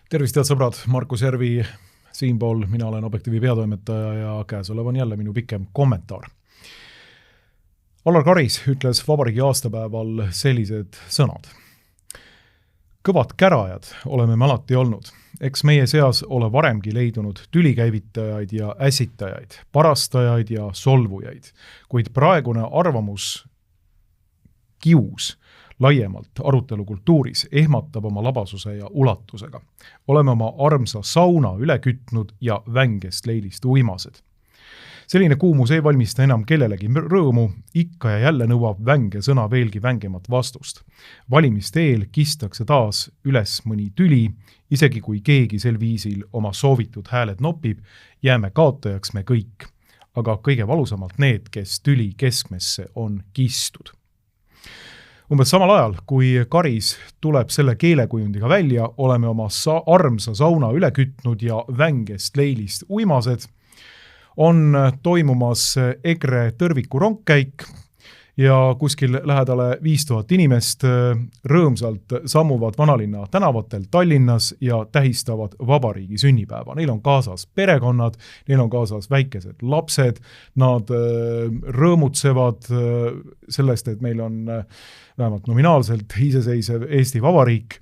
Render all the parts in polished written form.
Tervist, head sõbrad, Markus Järvi siinpool, mina olen Objektiivi peatoimetaja ja käesolev on jälle minu pikem kommentaar. Alar Karis ütles vabariigi aastapäeval sellised sõnad. Kõvad kärajad oleme me alati olnud. Eks meie seas ole varemgi leidunud tülikäivitajaid ja ässitajaid, parastajaid ja solvujaid, kuid praegune arvamus kius laiemalt arutelukultuuris ehmatab oma labasuse ja ulatusega. Oleme oma armsa sauna üle kütnud ja vängest leilist uimased. Selline kuumus ei valmista enam kellelegi rõõmu, ikka ja jälle nõuab vänge sõna veelgi vängemat vastust. Valimiste eel kistakse taas üles mõni tüli, isegi kui keegi sel viisil oma soovitud hääled nopib, jääme kaotajaks me kõik, aga kõige valusamalt need, kes tüli keskmesse on kistud. Umbes samal ajal, kui Karis tuleb selle keelekujundiga välja, oleme oma armsa sauna üle kütnud ja vängest leilist uimased, on toimumas EKRE tõrviku rongkäik ja kuskil lähedale 5000 inimest rõõmsalt sammuvad vanalinna tänavatel Tallinnas ja tähistavad vabariigi sünnipäeva. Neil on kaasas perekonnad, neil on kaasas väikesed lapsed, nad rõõmutsevad sellest, et meil on vähemalt nominaalselt iseseisev Eesti Vabariik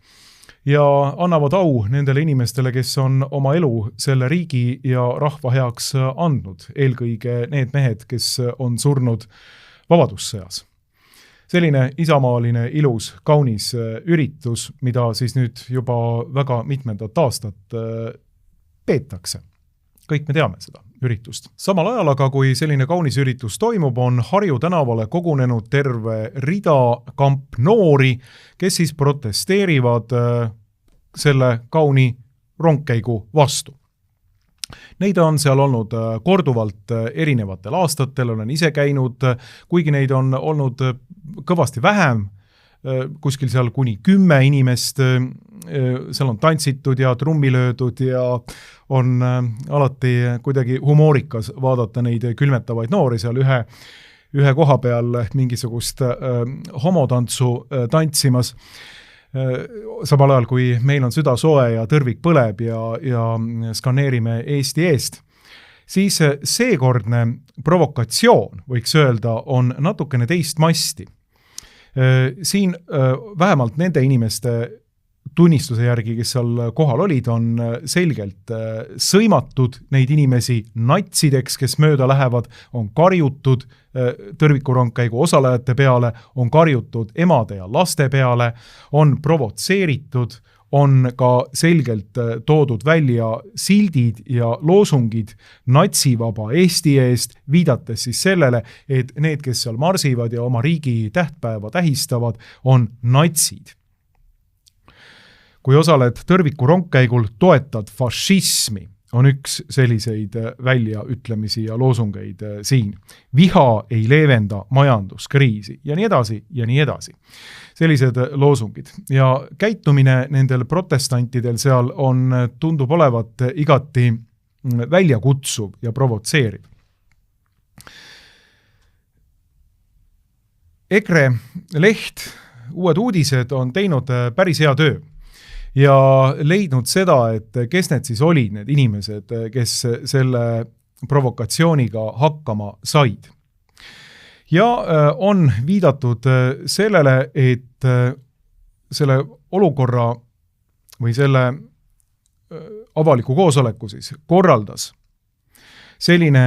ja annavad au nendele inimestele, kes on oma elu selle riigi ja rahva heaks andnud, eelkõige need mehed, kes on surnud vabadussõjas. Selline isamaaline, ilus, kaunis üritus, mida siis nüüd juba väga mitmendat aastat peetakse. Kõik me teame seda üritust. Samal ajal aga, kui selline kaunis üritus toimub, on Harju tänavale kogunenud terve rida kamp noori, kes siis protesteerivad selle kauni rongkäigu vastu. Neid on seal olnud korduvalt erinevatel aastatel, olen ise käinud, kuigi neid on olnud kõvasti vähem, kuskil seal kuni 10 inimest, seal on tantsitud ja trummi löödud ja on alati kuidagi humoorikas vaadata neid külmetavaid noori seal ühe koha peal mingisugust homotantsu tantsimas. Samal ajal, kui meil on süda soe ja tõrvik põleb ja skaneerime Eesti eest, siis seekordne provokatsioon, võiks öelda, on natukene teist masti. Siin vähemalt nende inimeste tunnistuse järgi, kes seal kohal olid, on selgelt sõimatud neid inimesi natsideks, kes mööda lähevad, on karjutud tõrvikurongkäigu osalejate peale, on karjutud emade ja laste peale, on provotseeritud, on ka selgelt toodud välja sildid ja loosungid natsivaba Eesti eest, viidates siis sellele, et need, kes seal marsivad ja oma riigi tähtpäeva tähistavad, on natsid. Kui osaled tõrviku rongkäigul, toetad fašismi, on üks selliseid väljaütlemisi ja loosungeid siin. Viha ei leevenda majanduskriisi ja nii edasi ja nii edasi. Sellised loosungid. Ja käitumine nendel protestantidel seal tundub olevat igati väljakutsuv ja provotseeriv. EKRE leht, Uued uudised on teinud päris hea töö ja leidnud seda, et kes need siis olid, need inimesed, kes selle provokatsiooniga hakkama said. Ja on viidatud sellele, et selle olukorra või selle avaliku koosoleku siis korraldas selline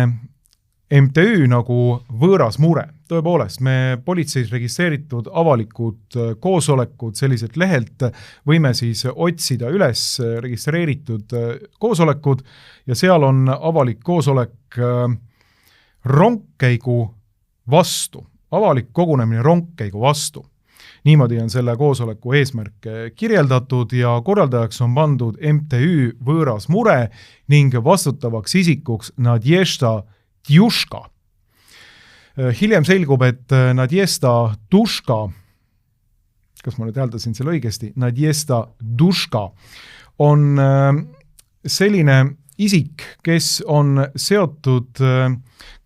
MTÜ nagu Võõras mure. Tõepoolest, me politseis registreeritud avalikud koosolekud selliselt lehelt võime siis otsida üles registreeritud koosolekud ja seal on avalik koosolek rongkäigu vastu, avalik kogunemine rongkäigu vastu. Niimoodi on selle koosoleku eesmärk kirjeldatud ja korraldajaks on pandud MTÜ Võõras mure ning vastutavaks isikuks Nadježda Tjuška. Hiljem selgub, et Nadježda Duška, kas ma nüüd hääldasin selle õigesti, Nadježda Duška on selline isik, kes on seotud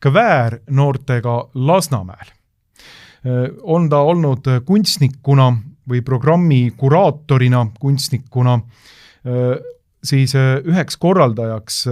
kväärnoortega Lasnamäel. On ta olnud kunstnikuna või programmi kuraatorina kunstnikuna, siis üheks korraldajaks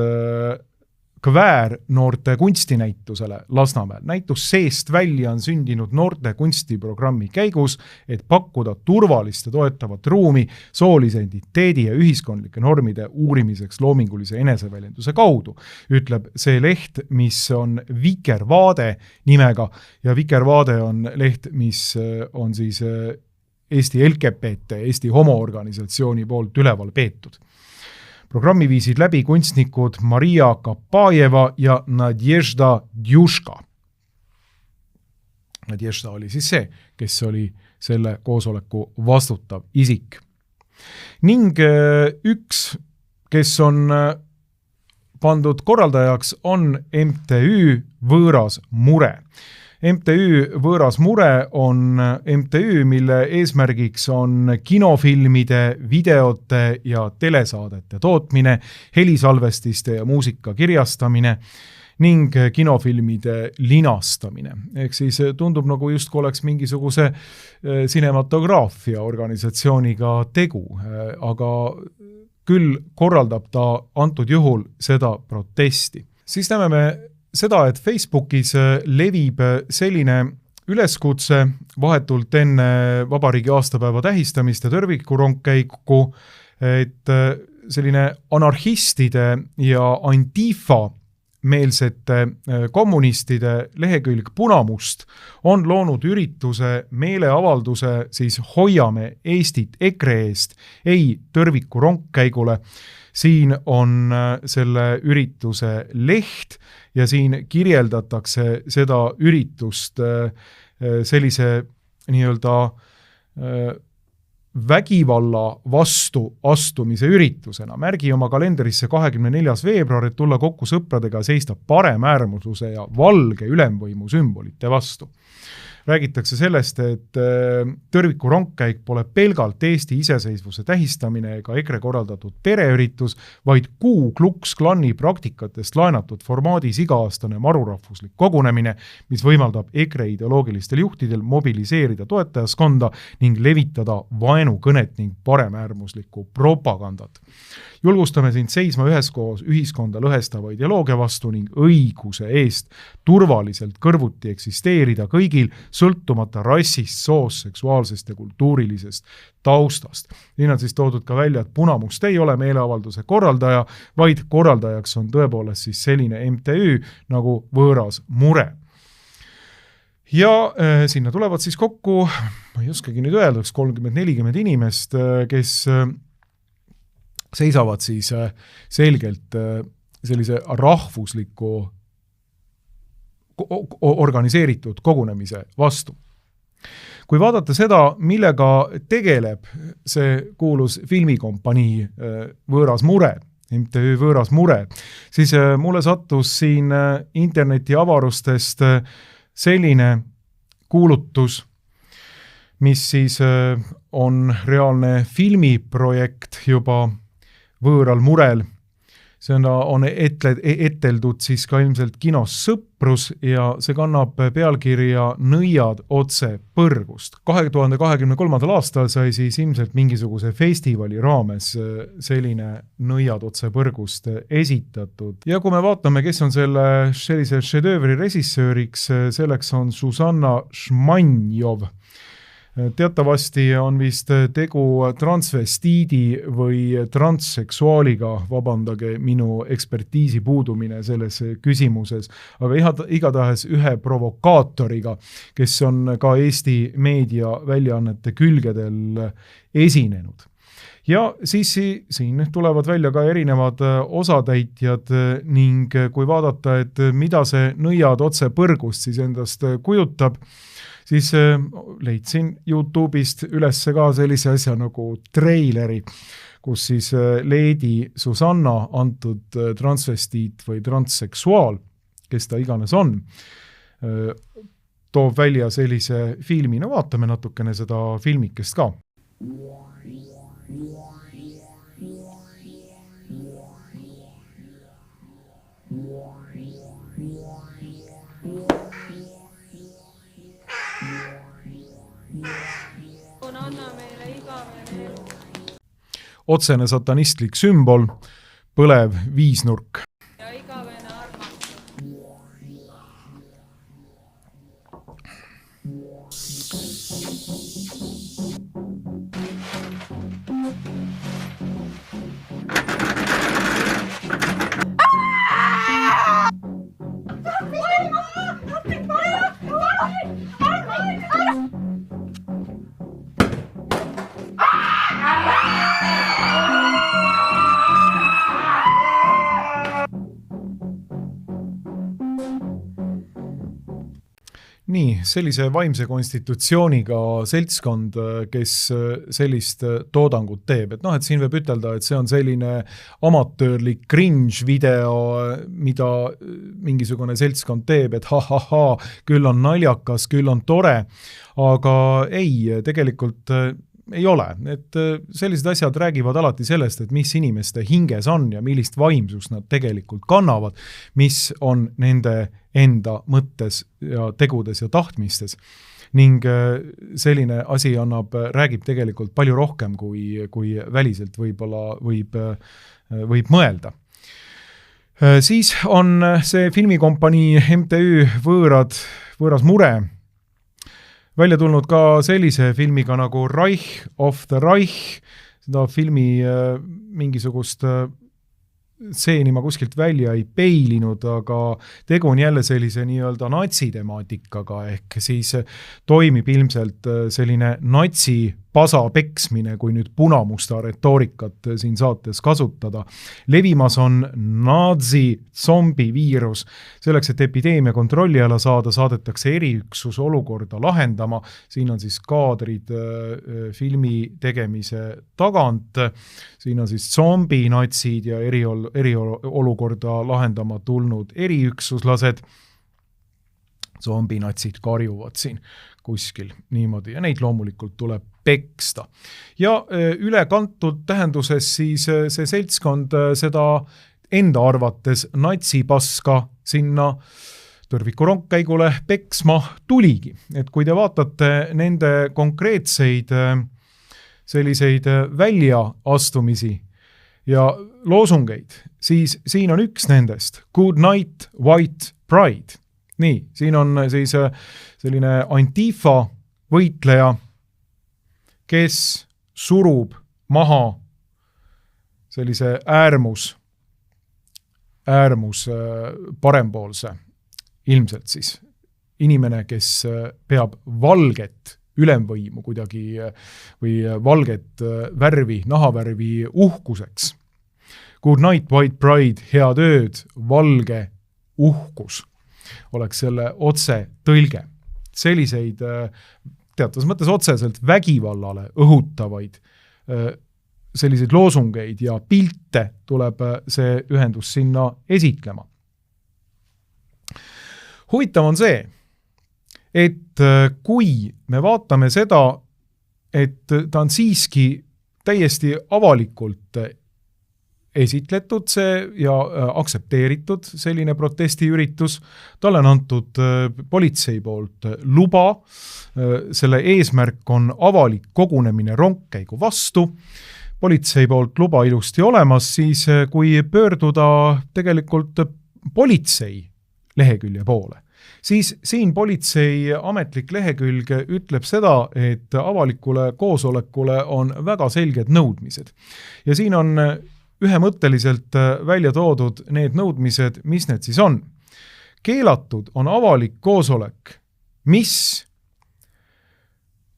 Kväär noorte kunstinäitusele Lasnamäel. Näitus Seest välja on sündinud noorte kunstiprogrammi käigus, et pakkuda turvalist ja toetavat ruumi soolise identiteedi ja ühiskondlike normide uurimiseks loomingulise eneseväljenduse kaudu, ütleb see leht, mis on Vikervaade nimega ja Vikervaade on leht, mis on siis Eesti LGBT, Eesti homoorganisatsiooni poolt üleval peetud. Programmi viisid läbi kunstnikud Maria Kapajeva ja Nadježda Djuška. Nadježda oli siis see, kes oli selle koosoleku vastutav isik. Ning üks, kes on pandud korraldajaks, on MTÜ Võõras Mure. MTÜ Võõras Mure on MTÜ, mille eesmärgiks on kinofilmide, videote ja telesaadete tootmine, helisalvestiste ja muusika kirjastamine ning kinofilmide linastamine. Ehk siis tundub nagu justkui oleks mingisuguse cinematograafia organisatsiooniga tegu, aga küll korraldab ta antud juhul seda protesti. Siis näeme me seda, et Facebookis levib selline üleskutse vahetult enne vabariigi aastapäeva tähistamist ja tõrvikurongkäiku, et selline anarhistide ja Antifa meelsete kommunistide lehekülg Punamust on loonud ürituse meeleavalduse siis Hoiame Eestit EKRE eest, ei tõrvikurongkäigule. Siin on selle ürituse leht ja siin kirjeldatakse seda üritust sellise nii-öelda vägivalla vastu astumise üritusena. Märgi oma kalendrisse 24. veebruar, et tulla kokku sõpradega seista paremäärmusluse ja valge ülemvõimu sümbolite vastu. Räägitakse sellest, et tõrvikurongkäik pole pelgalt Eesti iseseisvuse tähistamine ega EKRE korraldatud pereüritus, vaid Ku Klux Klani praktikatest laenatud formaadis iga-aastane marurahvuslik kogunemine, mis võimaldab EKRE ideoloogilistel juhtidel mobiliseerida toetajaskonda ning levitada vaenukõnet ning paremäärmuslikku propagandat. Julgustame sind seisma üheskoos ühiskonda lõhestava ideoloogia vastu ning õiguse eest turvaliselt kõrvuti eksisteerida kõigil, sõltumata rassist, soost, seksuaalsest ja kultuurilisest taustast. Siin on siis toodud ka välja, et Punamust ei ole meeleavalduse korraldaja, vaid korraldajaks on tõepoolest siis selline MTÜ nagu Võõras Mure. Ja sinna tulevad siis kokku, ma ei oskagi nüüd öelda, 30-40 inimest, kes seisavad siis selgelt sellise rahvusliku organiseeritud kogunemise vastu. Kui vaadata seda, millega tegeleb see kuulus filmikompanii Võõras Mure, MTÜ Võõras Mure, siis mulle sattus siin interneti avarustest selline kuulutus, mis siis on reaalne filmiprojekt juba Võõral Murel. See on eteldud siis ka ilmselt kinos Sõprus ja see kannab pealkirja Nõiad otse põrgust. 2023. aastal sai siis ilmselt mingisuguse festivali raames selline Nõiad otse põrgust esitatud. Ja kui me vaatame, kes on sellise šedöövri režissööriks, selleks on Susanna Šmanjov. Teatavasti on vist tegu transvestiidi või transseksuaaliga, vabandage minu ekspertiisi puudumine selles küsimuses, aga igatahes ühe provokaatoriga, kes on ka Eesti meedia väljaannete külgedel esinenud. Ja siis siin tulevad välja ka erinevad osatäitjad ning kui vaadata, et mida see Nõiad otse põrgust siis endast kujutab, siis leidsin YouTube'ist üles ka sellise asja nagu treileri, kus siis Leedi Susanna, antud transvestiit või transseksuaal, kes ta iganes on, toob välja sellise filmi. No vaatame natukene seda filmikest ka. otsene satanistlik sümbol, põlev viisnurk. Ja igavene armastus. Nii, sellise vaimse konstitutsiooniga seltskond, kes sellist toodangut teeb. Et et siin võib ütelda, et see on selline amatöörlik cringe video, mida mingisugune seltskond teeb, et küll on naljakas, küll on tore, aga ei, tegelikult ei ole. Et sellised asjad räägivad alati sellest, et mis inimeste hinges on ja millist vaimsust nad tegelikult kannavad, mis on nende enda mõttes ja tegudes ja tahtmistes. Ning selline asi räägib tegelikult palju rohkem, kui väliselt võib-olla võib mõelda. Siis on see filmikompanii MTÜ Võõras mure välja tulnud ka sellise filmiga nagu Reich of the Reich, seda filmi mingisugust stseeni ma kuskilt välja ei peilinud, aga tegu on jälle sellise nii-öelda natsitemaatikaga, ehk siis toimib ilmselt selline natsi pasa peksmine, kui nüüd punamusta retoorikat siin saates kasutada. Levimas on nazi zombiviirus. Selleks, et epideemia kontrolli alla saada, saadetakse eriüksus olukorda lahendama. Siin on siis kaadrid filmi tegemise tagant. Siin on siis zombinatsid ja eriolukorda lahendama tulnud eriüksuslased. Zombinatsid karjuvad siin kuskil niimoodi ja neid loomulikult tuleb peksta. Ja ülekantud tähenduses siis see seltskond seda enda arvates natsipaska sinna tõrviku rongkäigule peksma tuligi. Et kui te vaatate nende konkreetseid selliseid väljaastumisi ja loosungeid, siis siin on üks nendest, Good Night, White Pride. Nii, siin on siis selline Antifa võitleja, kes surub maha sellise äärmus parempoolse, ilmselt siis inimene, kes peab valget ülemvõimu kuidagi või valget värvi, nahavärvi uhkuseks. Good night, white pride, head ööd, valge uhkus oleks selle otse tõlge. Selliseid teatas mõttes otseselt vägivallale õhutavaid selliseid loosungeid ja pilte tuleb see ühendus sinna esitlema. Huvitav on see, et kui me vaatame seda, et ta on siiski täiesti avalikult esitletud see ja aksepteeritud selline protestiüritus, talle on antud politsei poolt luba, selle eesmärk on avalik kogunemine rongkäigu vastu, politsei poolt luba ilusti olemas, siis kui pöörduda tegelikult politsei lehekülje poole, siis siin politsei ametlik lehekülg ütleb seda, et avalikule koosolekule on väga selged nõudmised. Ja siin on ühemõtteliselt välja toodud need nõudmised, mis need siis on. Keelatud on avalik koosolek, mis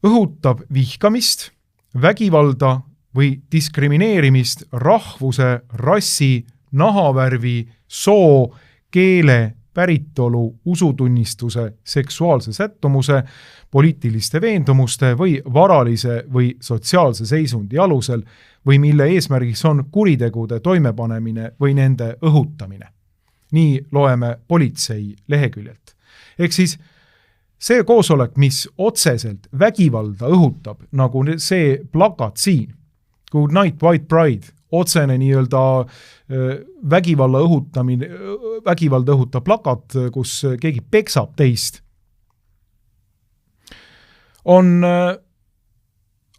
õhutab vihkamist, vägivalda või diskrimineerimist rahvuse, rassi, nahavärvi, soo, keele, päritolu, usutunnistuse, seksuaalse sättumuse, poliitiliste veendumuste või varalise või sotsiaalse seisundi alusel või mille eesmärgiks on kuritegude toimepanemine või nende õhutamine. Nii loeme politsei leheküljelt. Ehk siis see koosolek, mis otseselt vägivalda õhutab, nagu see plakat siin, Good Night, White Pride, otsene nii-öelda vägivalda õhutab plakat, kus keegi peksab teist, on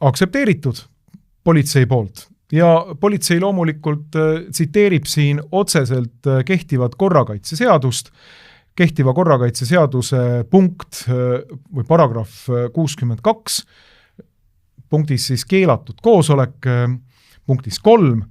aktsepteeritud politsei poolt ja politsei loomulikult tsiteerib siin otseselt kehtivat korrakaitseseadust, kehtiva korrakaitseseaduse punkt või paragrahv 62, punktis siis keelatud koosolek, punktis 3,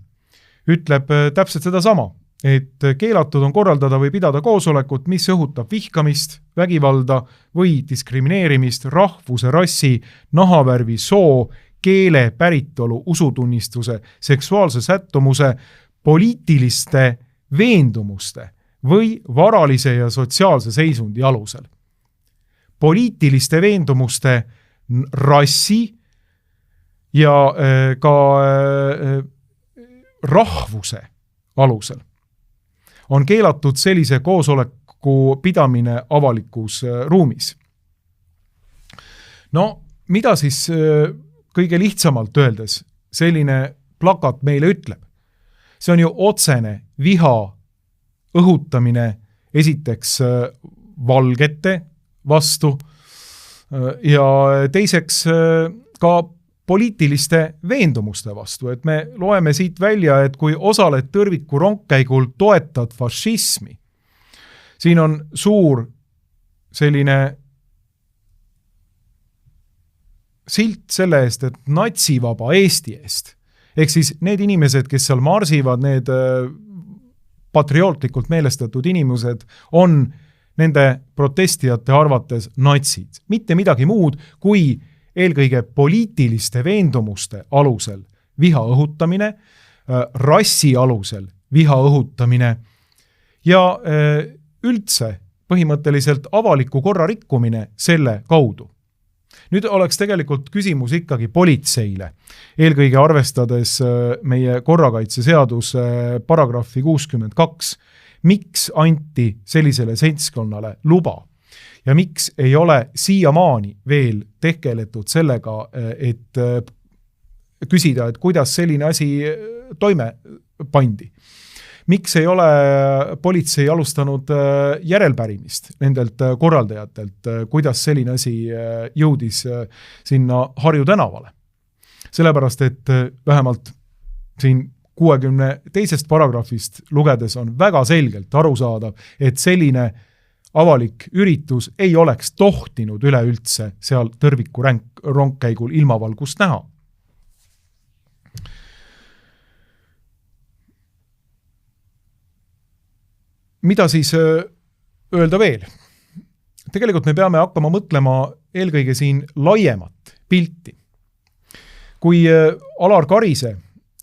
ütleb täpselt seda sama, et keelatud on korraldada või pidada koosolekut, mis õhutab vihkamist, vägivalda või diskrimineerimist rahvuse, rassi, nahavärvi, soo, keele, päritolu, usutunnistuse, seksuaalse sättumuse, poliitiliste veendumuste või varalise ja sotsiaalse seisundi alusel. Poliitiliste veendumuste, rassi ja ka rahvuse alusel on keelatud sellise koosoleku pidamine avalikus ruumis. No, mida siis kõige lihtsamalt öeldes selline plakat meile ütleb? See on ju otsene viha õhutamine esiteks valgete vastu ja teiseks ka poliitiliste veendumuste vastu, et me loeme siit välja, et kui osaled tõrviku rongkäigul, toetad fašismi. Siin on suur selline silt selle eest, et natsivaba Eesti eest. Ehk siis need inimesed, kes seal marsivad, need patriootlikult meelestatud inimesed on nende protestijate arvates natsid. Mitte midagi muud kui eelkõige poliitiliste veendumuste alusel viha õhutamine, rassi alusel viha õhutamine ja üldse põhimõtteliselt avaliku korra rikkumine selle kaudu. Nüüd oleks tegelikult küsimus ikkagi politseile, eelkõige arvestades meie korrakaitseseaduse paragrahvi 62, miks anti sellisele seltskonnale luba ja miks ei ole siiamaani veel tegeletud sellega, et küsida, et kuidas selline asi toime pandi. Miks ei ole politsei alustanud järelpärimist nendelt korraldajatelt, kuidas selline asi jõudis sinna Harju tänavale? Sellepärast, et vähemalt siin 62. paragrahvist lugedes on väga selgelt aru saada, et selline avalik üritus ei oleks tohtinud üleüldse seal tõrviku rongkäigul ilmavalgust näha. Mida siis öelda veel? Tegelikult me peame hakkama mõtlema eelkõige siin laiemat pilti. Kui Alar Karise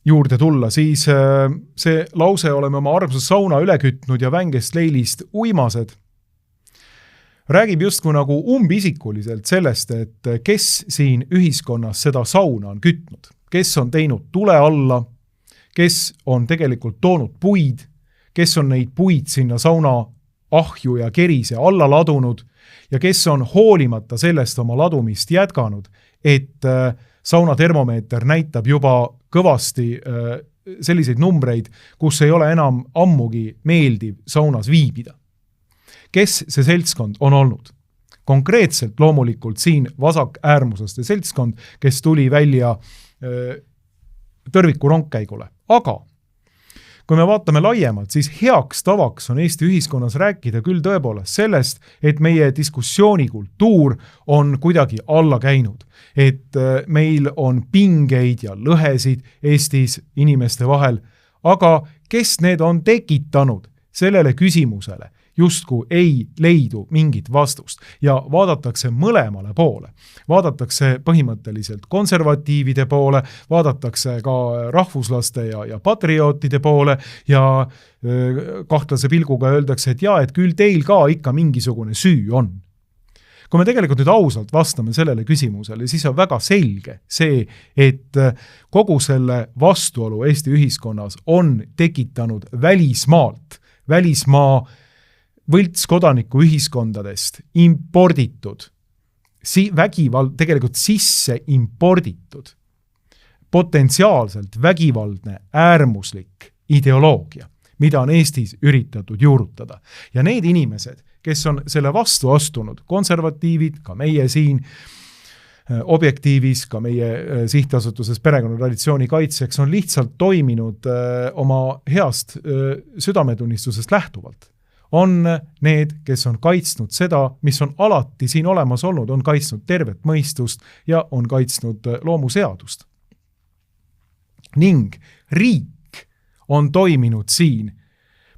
juurde tulla, siis see lause oleme oma armsas sauna üle kütnud ja vängest leilist uimased räägib justkui nagu umbisikuliselt sellest, et kes siin ühiskonnas seda sauna on kütnud, kes on teinud tule alla, kes on tegelikult toonud puid, kes on neid puid sinna sauna ahju ja kerise alla ladunud ja kes on hoolimata sellest oma ladumist jätkanud, et sauna termomeeter näitab juba kõvasti selliseid numbreid, kus ei ole enam ammugi meeldiv saunas viibida. Kes see seltskond on olnud? Konkreetselt loomulikult siin vasak äärmusaste seltskond, kes tuli välja tõrviku rongkäigule. Aga kui me vaatame laiemalt, siis heaks tavaks on Eesti ühiskonnas rääkida küll tõepoolest sellest, et meie diskussioonikultuur on kuidagi alla käinud, et meil on pingeid ja lõhesid Eestis inimeste vahel, aga kes need on tekitanud sellele küsimusele? Justku ei leidu mingit vastust ja vaadatakse mõlemale poole. Vaadatakse põhimõtteliselt konservatiivide poole, vaadatakse ka rahvuslaste ja patriootide poole ja kahtlase pilguga öeldakse, et et küll teil ka ikka mingisugune süü on. Kui me tegelikult nüüd ausalt vastame sellele küsimusele, siis on väga selge see, et kogu selle vastuolu Eesti ühiskonnas on tekitanud välismaa võltskodanike ühiskondadest imporditud, vägivald, tegelikult sisse imporditud, potentsiaalselt vägivaldne äärmuslik ideoloogia, mida on Eestis üritatud juurutada. Ja need inimesed, kes on selle vastu astunud, konservatiivid, ka meie siin, Objektiivis, ka meie sihtasutuses perekonnatraditsiooni kaitseks on lihtsalt toiminud oma heast südametunnistusest lähtuvalt. On need, kes on kaitsnud seda, mis on alati siin olemas olnud, on kaitsnud tervet mõistust ja on kaitsnud loomuseadust. Ning riik on toiminud siin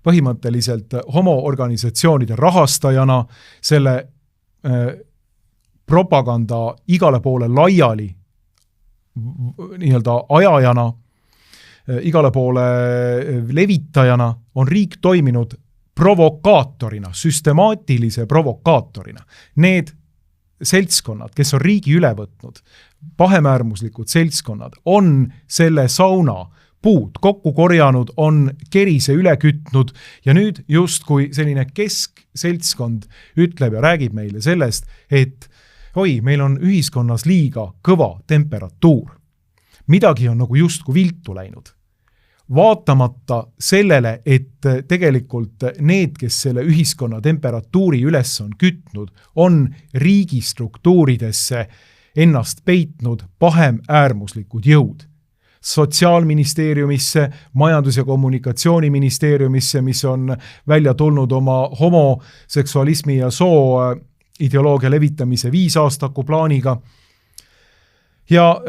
põhimõtteliselt homoorganisatsioonide rahastajana, selle propaganda igale poole laiali nii-öelda ajajana, igale poole levitajana on riik toiminud provokaatorina, süstemaatilise provokaatorina. Need seltskonnad, kes on riigi üle võtnud, pahemäärmuslikud seltskonnad, on selle sauna puud kokku korjanud, on kerise üle kütnud ja nüüd justkui selline keskseltskond ütleb ja räägib meile sellest, et meil on ühiskonnas liiga kõva temperatuur. Midagi on nagu justkui viltu läinud. Vaatamata sellele, et tegelikult need, kes selle ühiskonna temperatuuri üles on kütnud, on riigistruktuuridesse ennast peitnud pahem äärmuslikud jõud. Sotsiaalministeeriumisse, majandus- ja kommunikatsiooniministeeriumisse, mis on välja tulnud oma homoseksualismi ja soo ideoloogia levitamise 5 aastaku plaaniga. Ja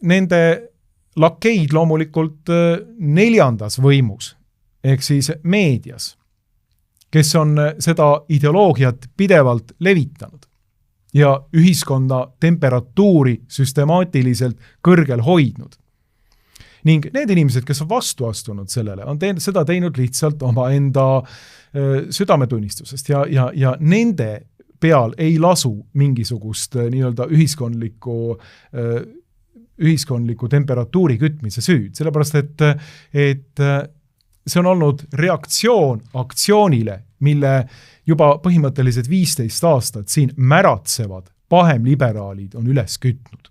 nende lakeid loomulikult 4. võimus, ehk siis meedias, kes on seda ideoloogiat pidevalt levitanud ja ühiskonna temperatuuri süstemaatiliselt kõrgel hoidnud. Ning need inimesed, kes on vastu astunud sellele, on seda teinud lihtsalt oma enda südametunnistusest ja nende peal ei lasu mingisugust nii-öelda ühiskondliku temperatuuri kütmise süüd, sellepärast et see on olnud reaktsioon aktsioonile, mille juba põhimõtteliselt 15 aastat siin märatsevad pahemliberaalid on üles kütnud.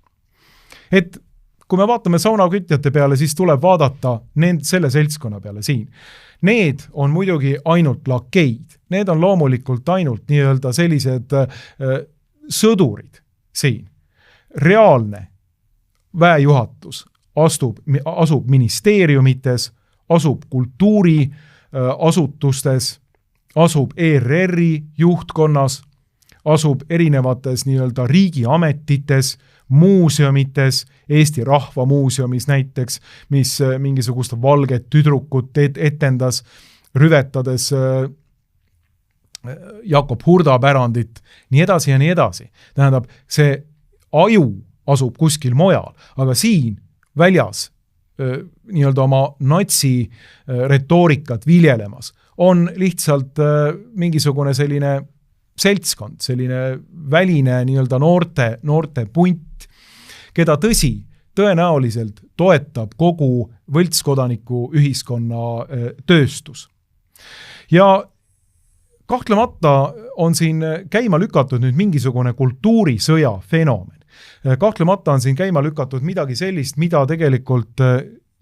Et kui me vaatame saunakütjate peale, siis tuleb vaadata selle seltskonna peale siin. Need on muidugi ainult lakeid. Need on loomulikult ainult nii-öelda sellised sõdurid siin. Reaalne väejuhatus asub ministeeriumites, asub kultuuriasutustes, asub ERR-i juhtkonnas, asub erinevates nii-öelda riigiametites, muuseumites, Eesti Rahva Muuseumis näiteks, mis mingisugust valget tüdrukut etendas, rüvetades Jakob Hurda pärandit, nii edasi ja nii edasi. Tähendab, see aju asub kuskil mujal, aga siin väljas nii-öelda oma natsi retoorikat viljelemas on lihtsalt mingisugune selline seltskond, selline väline nii-öelda noorte punt, keda tõenäoliselt toetab kogu võltskodanike ühiskonna tööstus. Ja kahtlemata on siin käima lükatud nüüd mingisugune kultuurisõja fenomen. Kahtlemata on siin käima lükatud midagi sellist, mida tegelikult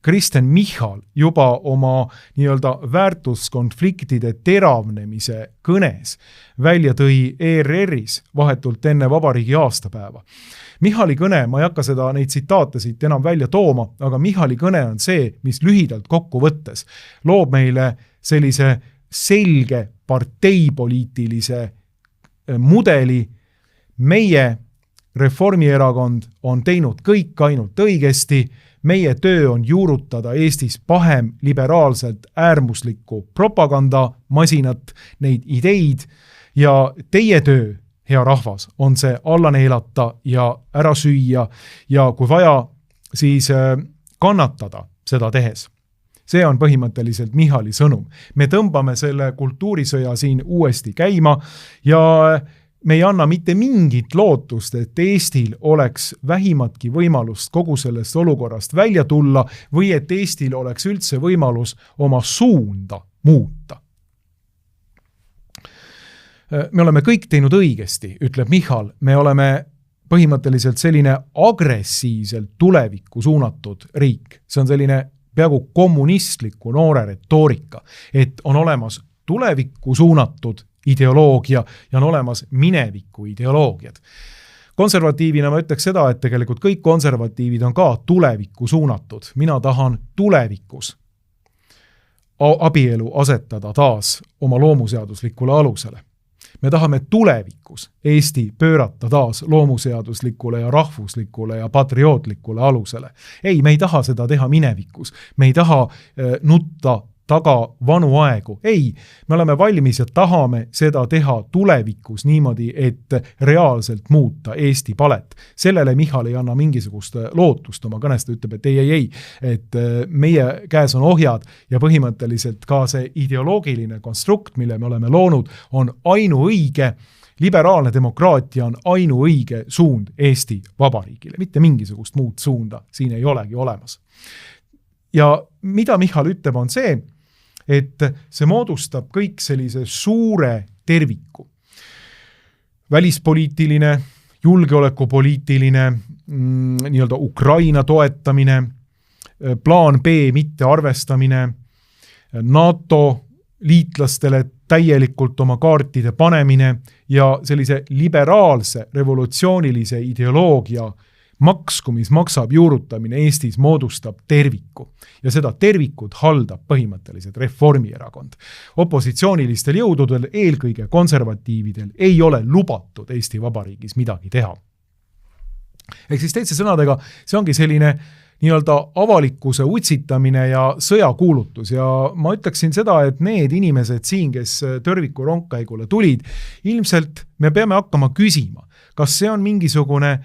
Kristen Michal juba oma nii-öelda väärtuskonfliktide teravnemise kõnes välja tõi ERR-is vahetult enne vabariigi aastapäeva. Michali kõne, ma ei hakka neid tsitaate siit enam välja tooma, aga Michali kõne on see, mis lühidalt kokku võttes loob meile sellise selge parteipoliitilise mudeli. Meie Reformierakond on teinud kõik ainult õigesti. Meie töö on juurutada Eestis pahem liberaalselt äärmuslikku propagandamasinat, neid ideid ja teie töö, hea rahvas, on see alla neelata ja ära süüa ja kui vaja, siis kannatada seda tehes. See on põhimõtteliselt Michali sõnum. Me tõmbame selle kultuurisõja siin uuesti käima ja me ei anna mitte mingit lootust, et Eestil oleks vähimatki võimalust kogu sellest olukorrast välja tulla või et Eestil oleks üldse võimalus oma suunda muuta. Me oleme kõik teinud õigesti, ütleb Michal. Me oleme põhimõtteliselt selline agressiivselt tulevikku suunatud riik. See on selline peaaegu kommunistliku noore retoorika, et on olemas tulevikku suunatud ideoloogia ja on olemas mineviku ideoloogiad. konservatiivina ma ütleks seda, et tegelikult kõik konservatiivid on ka tulevikku suunatud. Mina tahan tulevikus abielu asetada taas oma loomuseaduslikule alusele. Me tahame tulevikus Eesti pöörata taas loomuseaduslikule ja rahvuslikule ja patriootlikule alusele. Ei, me ei taha seda teha minevikus. Me ei taha nutta taga vanu aegu. Ei, me oleme valmis ja tahame seda teha tulevikus niimoodi, et reaalselt muuta Eesti palet. Sellele Michal ei anna mingisugust lootust oma kõnest, ta ütleb, et ei, et meie käes on ohjad ja põhimõtteliselt ka see ideoloogiline konstrukt, mille me oleme loonud, on ainuõige. Liberaalne demokraatia on ainuõige suund Eesti Vabariigile, mitte mingisugust muud suunda siin ei olegi olemas. Ja mida Michal ütleb on see, et see moodustab kõik sellise suure terviku. Välispoliitiline, julgeolekupoliitiline, nii-öelda Ukraina toetamine, plaan B mitte arvestamine, NATO liitlastele täielikult oma kaartide panemine ja sellise liberaalse revolutsioonilise ideoloogia maksku, mis maksab juurutamine Eestis moodustab terviku. Ja seda tervikut haldab põhimõtteliselt Reformierakond. Opositsioonilistel jõududel, eelkõige konservatiividel, ei ole lubatud Eesti Vabariigis midagi teha. Eksisteetse sõnadega, see ongi selline nii-öelda avalikkuse utsitamine ja sõjakuulutus ja ma ütleksin seda, et need inimesed siin, kes Törviku rongkäigule tulid, ilmselt me peame hakkama küsima, kas see on mingisugune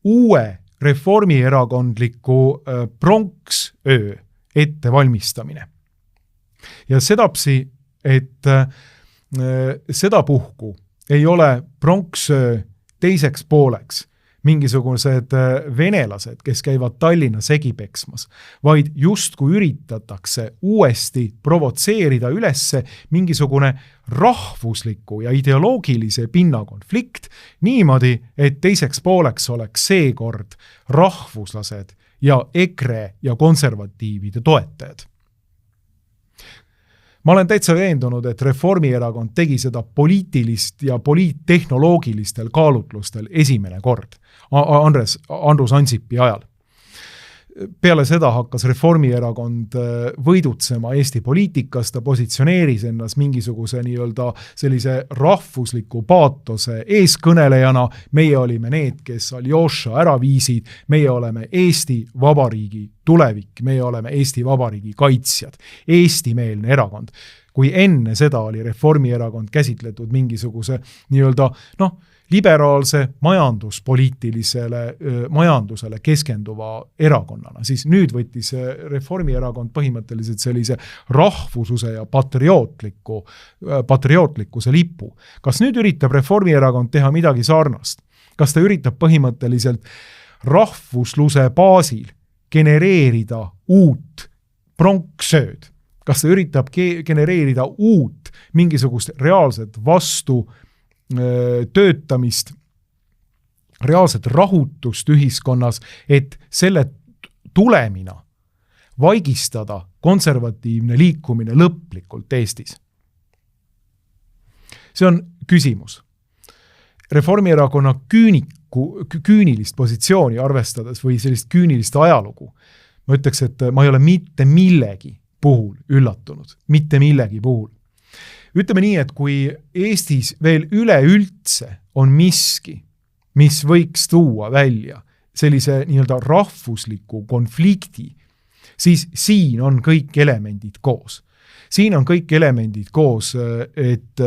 uue reformierakondliku pronksöö ettevalmistamine. Ja sedapsi, et seda puhku ei ole pronksöö teiseks pooleks mingisugused venelased, kes käivad Tallinna segipeksmas, vaid just kui üritatakse uuesti provotseerida ülesse mingisugune rahvusliku ja ideoloogilise pinnakonflikt niimoodi, et teiseks pooleks oleks seekord rahvuslased ja EKRE ja konservatiivide toetajad. Ma olen täitsa veendunud, et Reformierakond tegi seda poliitilist ja poliittehnoloogilistel kaalutlustel esimene kord Andrus Ansipi ajal. Peale seda hakkas Reformierakond võidutsema Eesti poliitikas, ta positsioneeris ennast mingisuguse nii-öelda sellise rahvusliku paatose eeskõnelejana, meie olime need, kes Aljoša ära viisid, meie oleme Eesti Vabariigi tulevik, meie oleme Eesti Vabariigi kaitsjad, Eesti-meelne erakond. Kui enne seda oli Reformierakond käsitletud mingisuguse nii-öelda liberaalse majandusele keskenduva erakonnana, siis nüüd võttis Reformierakond põhimõtteliselt sellise rahvususe ja patriootlikkuse lipu. Kas nüüd üritab Reformierakond teha midagi sarnast? Kas ta üritab põhimõtteliselt rahvusluse baasil genereerida uut pronksööd? Kas ta üritab genereerida uut mingisugust reaalset vastu töötamist, reaalset rahutust ühiskonnas, et selle tulemina vaigistada konservatiivne liikumine lõplikult Eestis? See on küsimus. Reformierakonna küünilist positsiooni arvestades või sellist küünilist ajalugu, ma ütleks, et ma ei ole mitte millegi puhul üllatunud, mitte millegi puhul. Ütleme nii, et kui Eestis veel üleüldse on miski, mis võiks tuua välja sellise nii-öelda rahvusliku konflikti, siis siin on kõik elemendid koos. Siin on kõik elemendid koos, et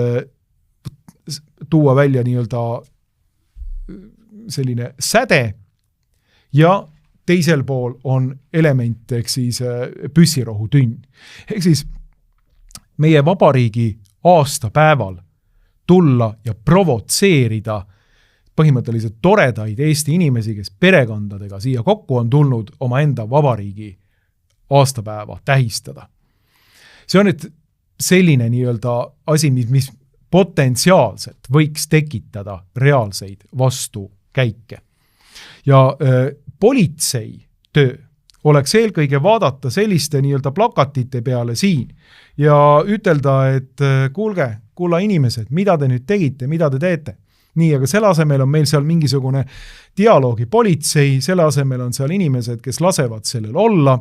tuua välja nii-öelda selline säde ja teisel pool on element ehk siis püssirohutünn. Ehk siis meie vabariigi aastapäeval tulla ja provotseerida põhimõtteliselt toredaid Eesti inimesi, kes perekondadega siia kokku on tulnud oma enda vabariigi aastapäeva tähistada. See on nüüd selline nii-öelda asi, mis potentsiaalselt võiks tekitada reaalseid vastukäike. Ja politsei töö oleks eelkõige vaadata selliste nii-öelda plakatite peale siin ja ütelda, et kuulge, kulla inimesed, mida te nüüd tegite, mida te teete? nii, aga selle asemel on meil seal mingisugune dialoogi politsei, selle asemel on seal inimesed, kes lasevad sellel olla,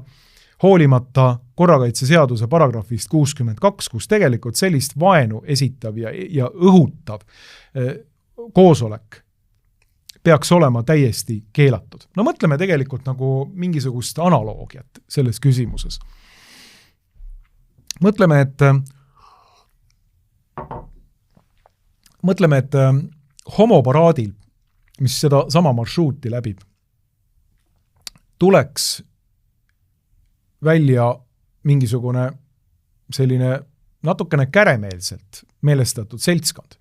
hoolimata korrakaitseseaduse paragrahvist 62, kus tegelikult sellist vaenu esitav ja õhutav koosolek peaks olema täiesti keelatud. No mõtleme tegelikult nagu mingisugust analoogiat selles küsimuses. Mõtleme, et homoparaadil, mis seda sama marsruuti läbib, tuleks välja mingisugune selline natukene käremeelselt meelestatud seltskond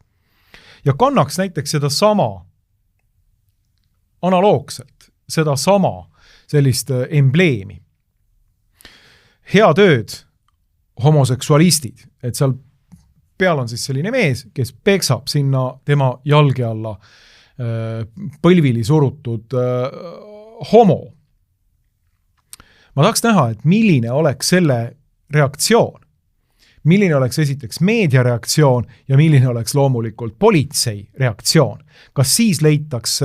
ja kannaks näiteks seda sama analoogselt, seda sama sellist embleemi. Hea tööd homoseksualistid, et seal peal on siis selline mees, kes peksab sinna tema jalge alla põlvili surutud homo. Ma tahaks näha, et milline oleks selle reaktsioon. Milline oleks esiteks meedia reaktsioon ja milline oleks loomulikult politsei reaktsioon. Kas siis leitaks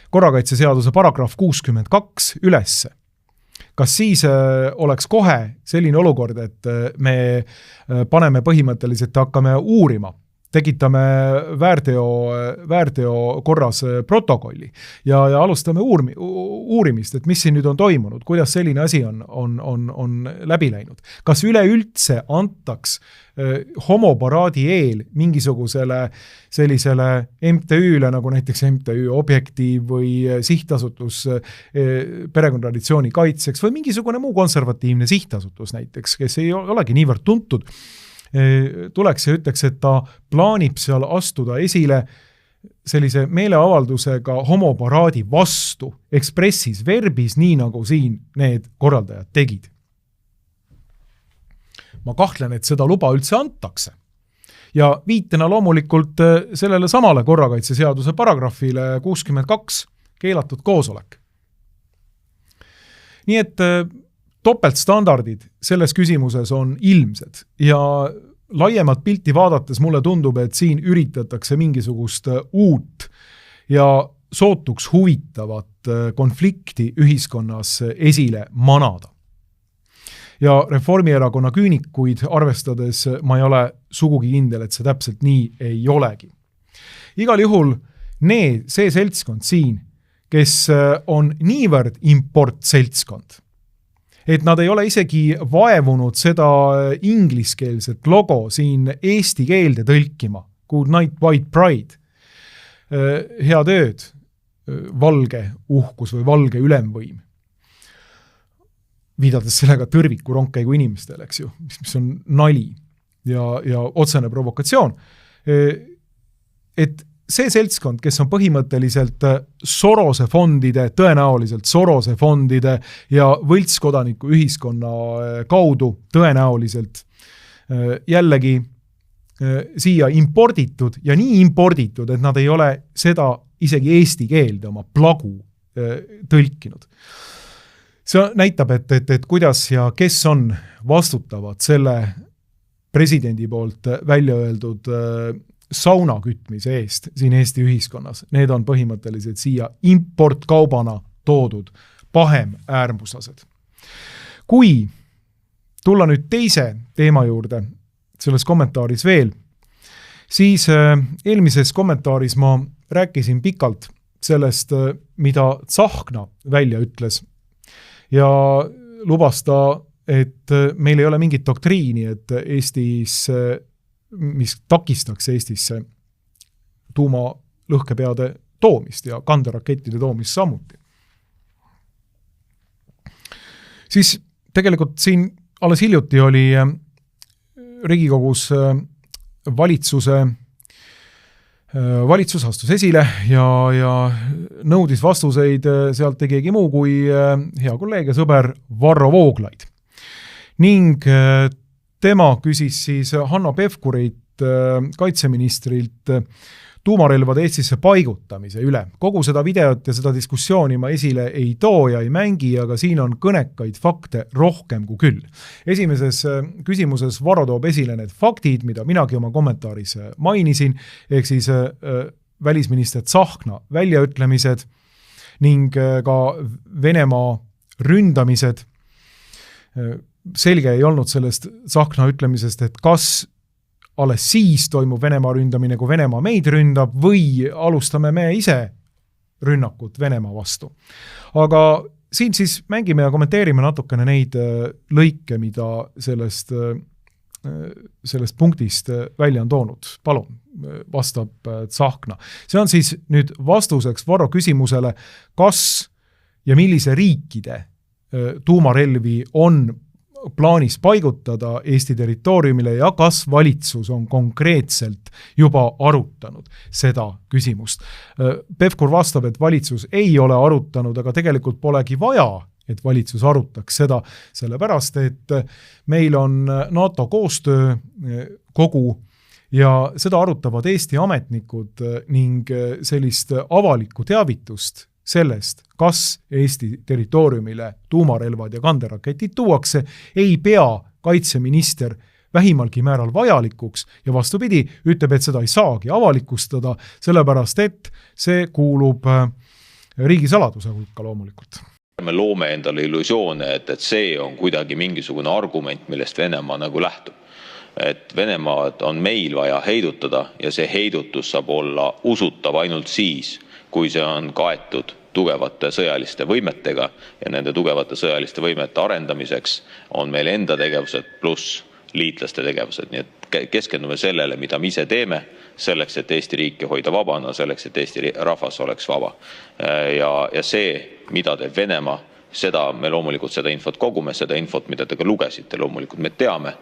korrakaitseseaduse paragrahv 62 ülesse? Kas siis oleks kohe selline olukord, et me paneme põhimõtteliselt, hakkame uurima, tekitame väärteo korras protokolli ja alustame uurimist, et mis siin nüüd on toimunud, kuidas selline asi on läbi läinud. Kas üleüldse antaks homoparaadi eel mingisugusele sellisele MTÜ-le, nagu näiteks MTÜ Objektiiv või sihtasutus perekonnatraditsiooni kaitseks või mingisugune muu konservatiivne sihtasutus näiteks, kes ei olegi niivõrd tuntud, tuleks ja ütleks, et ta plaanib seal astuda esile sellise meeleavaldusega homoparaadi vastu expressis verbis, nii nagu siin need korraldajad tegid. Ma kahtlen, et seda luba üldse antakse. Ja viitena loomulikult sellele samale korrakaitseseaduse paragrahvile 62 keelatud koosolek. Nii et topeltstandardid selles küsimuses on ilmsed ja laiemat pilti vaadates mulle tundub, et siin üritatakse mingisugust uut ja sootuks huvitavat konflikti ühiskonnas esile manada. Ja Reformierakonna küünikuid arvestades ma ei ole sugugi kindel, et see täpselt nii ei olegi. Igal juhul see seltskond siin, kes on niivõrd importseltskond, et nad ei ole isegi vaevunud seda ingliskeelset logo siin eesti keelde tõlkima, Good Night White Pride, hea tööd, valge uhkus või valge ülemvõim, viidades sellega tõrviku rongkäigu inimestele, eks ju, mis on nali ja otsene provokatsioon, et see seltskond, kes on põhimõtteliselt Sorose fondide, tõenäoliselt Sorose fondide ja võltskodanike ühiskonna kaudu tõenäoliselt jällegi siia imporditud ja nii imporditud, et nad ei ole seda isegi eesti keelde oma plagu tõlkinud. See näitab, et kuidas ja kes on vastutavad selle presidendi poolt välja öeldud sauna kütmise eest siin Eesti ühiskonnas. Need on põhimõtteliselt siia importkaubana toodud pahem äärmuslased. Kui tulla nüüd teise teema juurde selles kommentaaris veel, siis eelmises kommentaaris ma rääkisin pikalt sellest, mida Tsahkna välja ütles ja lubas ta, et meil ei ole mingit doktriini, et Eestis mis takistaks Eestisse tuumalõhkepeade toomist ja kanderakettide toomist samuti. Siis tegelikult siin alles hiljuti oli Riigikogus valitsus astus esile ja nõudis vastuseid sealt ei keegi muu kui hea kolleeg ja sõber Varro Vooglaid. Ning tema küsis siis Hanno Pevkurit kaitseministrilt tuumarelvade Eestisse paigutamise üle. Kogu seda videot ja seda diskussiooni ma esile ei too ja ei mängi, aga siin on kõnekaid fakte rohkem kui küll. Esimeses küsimuses Varro toob esile need faktid, mida minagi oma kommentaaris mainisin, ehk siis välisminister Tsahkna väljaütlemised ning ka Venemaa ründamised. Selge ei olnud sellest Tsahkna ütlemisest, et kas alles siis toimub Venemaa ründamine, kui Venemaa meid ründab või alustame me ise rünnakut Venemaa vastu. Aga siin siis mängime ja kommenteerime natukene neid lõike, mida sellest punktist välja on toonud. Palun, vastab Tsahkna. See on siis nüüd vastuseks Varro küsimusele, kas ja millise riikide tuumarelvi on plaanis paigutada Eesti territooriumile ja kas valitsus on konkreetselt juba arutanud seda küsimust. Pevkur vastab, et valitsus ei ole arutanud, aga tegelikult polegi vaja, et valitsus arutaks seda, sellepärast, et meil on NATO koostöö kogu ja seda arutavad Eesti ametnikud ning sellist avalikku teavitust sellest, kas Eesti territooriumile tuumarelvad ja kanderaketid tuuakse, ei pea kaitseminister vähimalgi määral vajalikuks ja vastupidi, ütleb, et seda ei saagi avalikustada, sellepärast et see kuulub riigisaladuse hulka loomulikult. Me loome endale illusioone, et see on kuidagi mingisugune argument, millest Venemaa nagu lähtub. Et Venemaad on meil vaja heidutada ja see heidutus saab olla usutav ainult siis, kui see on kaetud tugevate sõjaliste võimetega ja nende tugevate sõjaliste võimete arendamiseks on meil enda tegevused pluss liitlaste tegevused. Nii et keskendume sellele, mida me ise teeme, selleks, et Eesti riiki hoida vabana, selleks, et Eesti rahvas oleks vaba. Ja see, mida teeb Venemaa, seda me loomulikult seda infot kogume, seda infot, mida te ka lugesite, loomulikult me teame.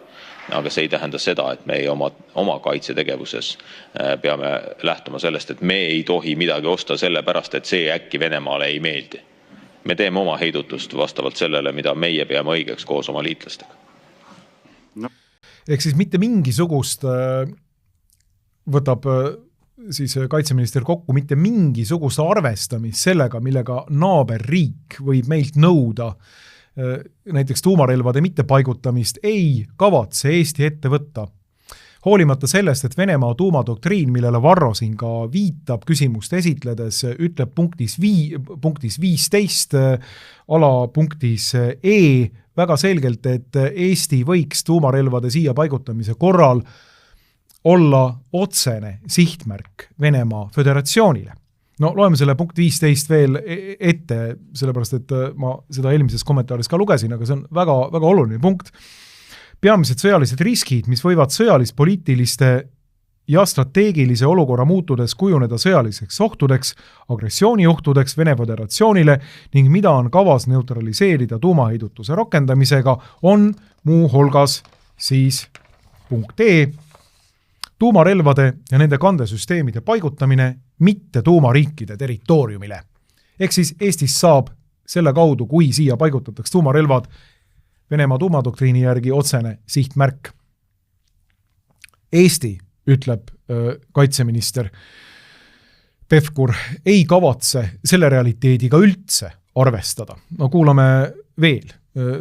Aga see ei tähenda seda, et me oma kaitsetegevuses peame lähtuma sellest, et me ei tohi midagi osta sellepärast, et see äkki Venemaale ei meeldi. Me teeme oma heidutust vastavalt sellele, mida meie peame õigeks koos oma liitlastega. No. Ehk siis mitte mingisugust võtab siis kaitseminister kokku, mitte mingisugust arvestamist sellega, millega naaberriik võib meilt nõuda näiteks tuumarelvade mittepaigutamist ei kavatse Eesti ette võtta. Hoolimata sellest, et Venemaa tuumadoktriin, millele Varro siin ka viitab küsimust esitledes, ütleb punktis 15 alapunktis E väga selgelt, et Eesti võiks tuumarelvade siia paigutamise korral olla otsene sihtmärk Venemaa Föderatsioonile. No loeme selle punkt 15 veel ette, sellepärast, et ma seda eelmises kommentaaris ka lugesin, aga see on väga, väga oluline punkt. Peamised sõjalised riskid, mis võivad sõjalis-poliitiliste ja strateegilise olukorra muutudes kujuneda sõjaliseks ohtudeks, agressiooniohtudeks Vene Föderatsioonile ning mida on kavas neutraliseerida tuumaheidutuse rakendamisega, on muu hulgas siis punkt E, tuumarelvade ja nende kandesüsteemide paigutamine mitte tuumariikide territooriumile. Ehk siis Eestis saab selle kaudu, kui siia paigutatakse tuumarelvad, Venemaa tuumadoktriini järgi otsene sihtmärk. Eesti, ütleb kaitseminister Pevkur, ei kavatse selle realiteediga üldse arvestada. No kuulame veel.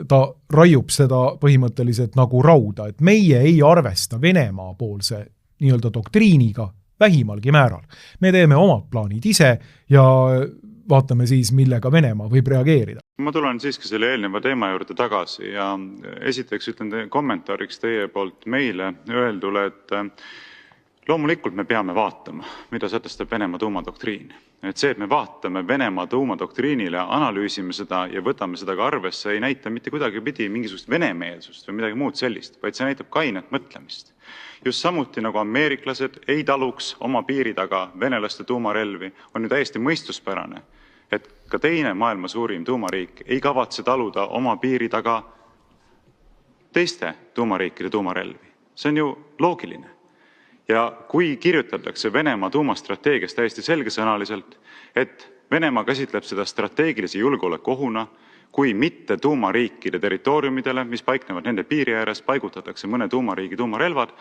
Ta raiub seda põhimõtteliselt nagu rauda, et meie ei arvesta Venemaa poolse nii-öelda doktriiniga vähimalgi määral. Me teeme omad plaanid ise ja vaatame siis, millega Venemaa võib reageerida. Ma tulen siiski selle eelneva teema juurde tagasi ja esiteks ütlen kommentaariks teie poolt meile öeldule, et loomulikult me peame vaatama, mida sätestab Venemaa tuumadoktriin. Et see, et me vaatame Venemaa tuumadoktriinile, analüüsime seda ja võtame seda ka arvesse, ei näita mitte kuidagi pidi mingisugust venemeelsust või midagi muud sellist, vaid see näitab kainet mõtlemist. Just samuti nagu ameeriklased ei taluks oma piiri taga venelaste tuumarelvi, on ju täiesti mõistuspärane, et ka teine maailma suurim tuumariik ei kavatse taluda oma piiri taga teiste tuumariikide tuumarelvi. See on ju loogiline. Ja kui kirjutatakse Venemaa tuumastrateegias täiesti selgesõnaliselt, et Venemaa käsitleb seda strateegilise julgeolekuohuna, kui mitte tuumariikide territooriumidele, mis paiknevad nende piiri ääres, paigutatakse mõne tuumariigi tuumarelvad,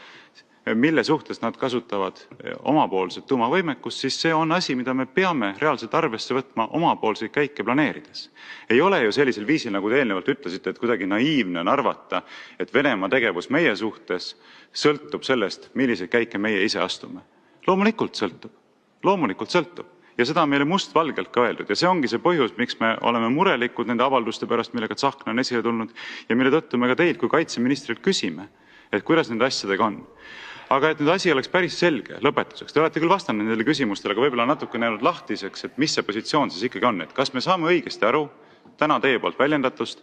mille suhtes nad kasutavad omapoolset tuumavõimekust, siis see on asi, mida me peame reaalselt arvesse võtma omapoolseid käike planeerides. Ei ole ju sellisel viisil, nagu te eelnevalt ütlesite, et kuidagi naiivne on arvata, et Venemaa tegevus meie suhtes sõltub sellest, milliseid käike meie ise astume. Loomulikult sõltub. Loomulikult sõltub. Ja seda on meile mustvalgelt ka öeldud. Ja see ongi see põhjus, miks me oleme murelikud nende avalduste pärast, millega Tsahkna on esile tulnud ja mille tõttu me ka teilt kui kaitseministrilt küsime, et kuidas nende asjadega on. Aga et nüüd asi oleks päris selge lõpetuseks. Te olete küll vastanud nendele küsimustele, aga võib-olla natuke näinud lahtiseks, et mis see positsioon siis ikkagi on. Et kas me saame õigesti aru, täna teie poolt väljendatust,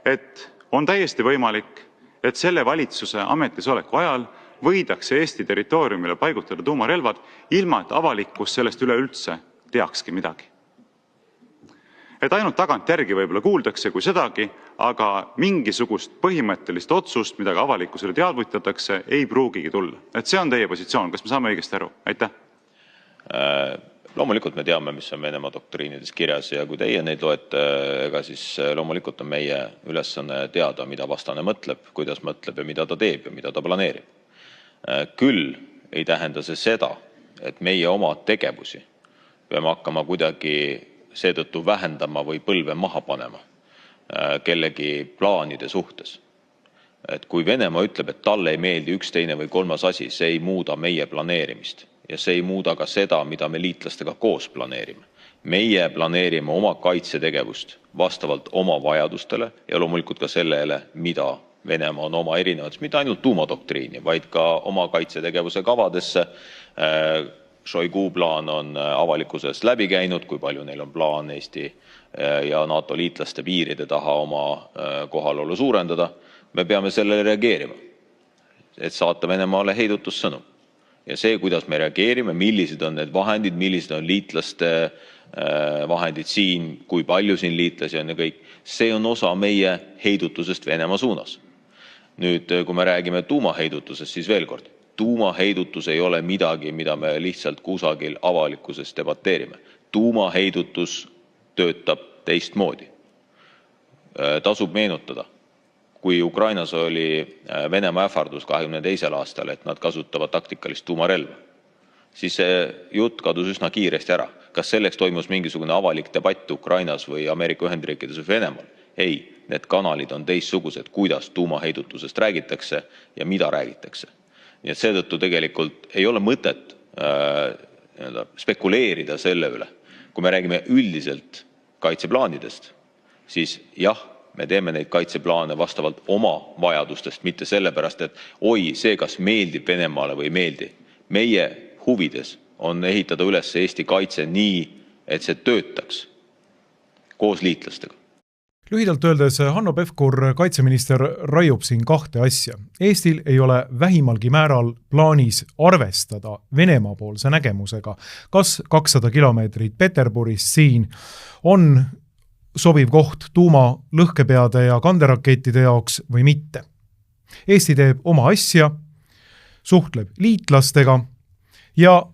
et on täiesti võimalik, et selle valitsuse ametisoleku ajal võidakse Eesti territooriumile paigutada tuumarelvad, ilma et avalikkus sellest üleüldse teakski midagi. Et ainult tagant järgi võib-olla kuuldakse kui sedagi, aga mingisugust põhimõttelist otsust, mida ka avalikkusele teadvutatakse, ei pruugigi tulla. Et see on teie positsioon. Kas me saame õigesti aru? Aitäh. Loomulikult me teame, mis on Venemaa doktriinides kirjas ja kui teie neid loete, ega siis loomulikult on meie ülesanne teada, mida vastane mõtleb, kuidas mõtleb ja mida ta teeb ja mida ta planeerib. Küll ei tähenda see seda, et meie oma tegevusi peame hakkama kuidagi seetõttu vähendama või põlve maha panema kellegi plaanide suhtes. Et kui Venemaa ütleb, et talle ei meeldi üks, teine või kolmas asi, see ei muuda meie planeerimist ja see ei muuda ka seda, mida me liitlastega koos planeerime. Meie planeerime oma kaitsetegevust vastavalt oma vajadustele ja loomulikult ka sellele, mida Venemaa on oma erinevates, mitte ainult tuumadoktriini, vaid ka oma kaitsetegevuse kavadesse. Šoigu plaan on avalikkuses läbi käinud, kui palju neil on plaan Eesti ja NATO liitlaste piiride taha oma kohalolu suurendada. Me peame sellele reageerima, et saata Venemaale heidutussõnum. Ja see, kuidas me reageerime, millised on need vahendid, millised on liitlaste vahendid siin, kui palju siin liitlasi on ja kõik, see on osa meie heidutusest Venemaa suunas. Nüüd, kui me räägime tuumaheidutusest, siis veel kord, tuumaheidutus ei ole midagi, mida me lihtsalt kusagil avalikkuses debateerime. Tuumaheidutus töötab teistmoodi. Tasub meenutada, kui Ukrainas oli Venemaa ähvardus 22. aastal, et nad kasutavad taktikalist tuumarelva, siis see jutt kadus üsna kiiresti ära. Kas selleks toimus mingisugune avalik debatt Ukrainas või Ameerika Ühendriikides või Venemaal? Ei, need kanalid on teistsugused, kuidas tuumaheidutusest räägitakse ja mida räägitakse. Nii et seetõttu tegelikult ei ole mõtet spekuleerida selle üle. Kui me räägime üldiselt kaitseplaanidest, siis jah, me teeme neid kaitseplaane vastavalt oma vajadustest, mitte sellepärast, et oi, see kas meeldib Venemaale või ei meeldi. Meie huvides on ehitada üles Eesti kaitse nii, et see töötaks koos liitlastega. Lühidalt öeldes Hanno Pevkur, kaitseminister, raiub siin kahte asja. Eestil ei ole vähimalgi määral plaanis arvestada Venemaa poolse nägemusega, kas 200 kilomeetrit Peterburist siin on sobiv koht tuuma lõhkepeade ja kanderakettide jaoks või mitte. Eesti teeb oma asja, suhtleb liitlastega ja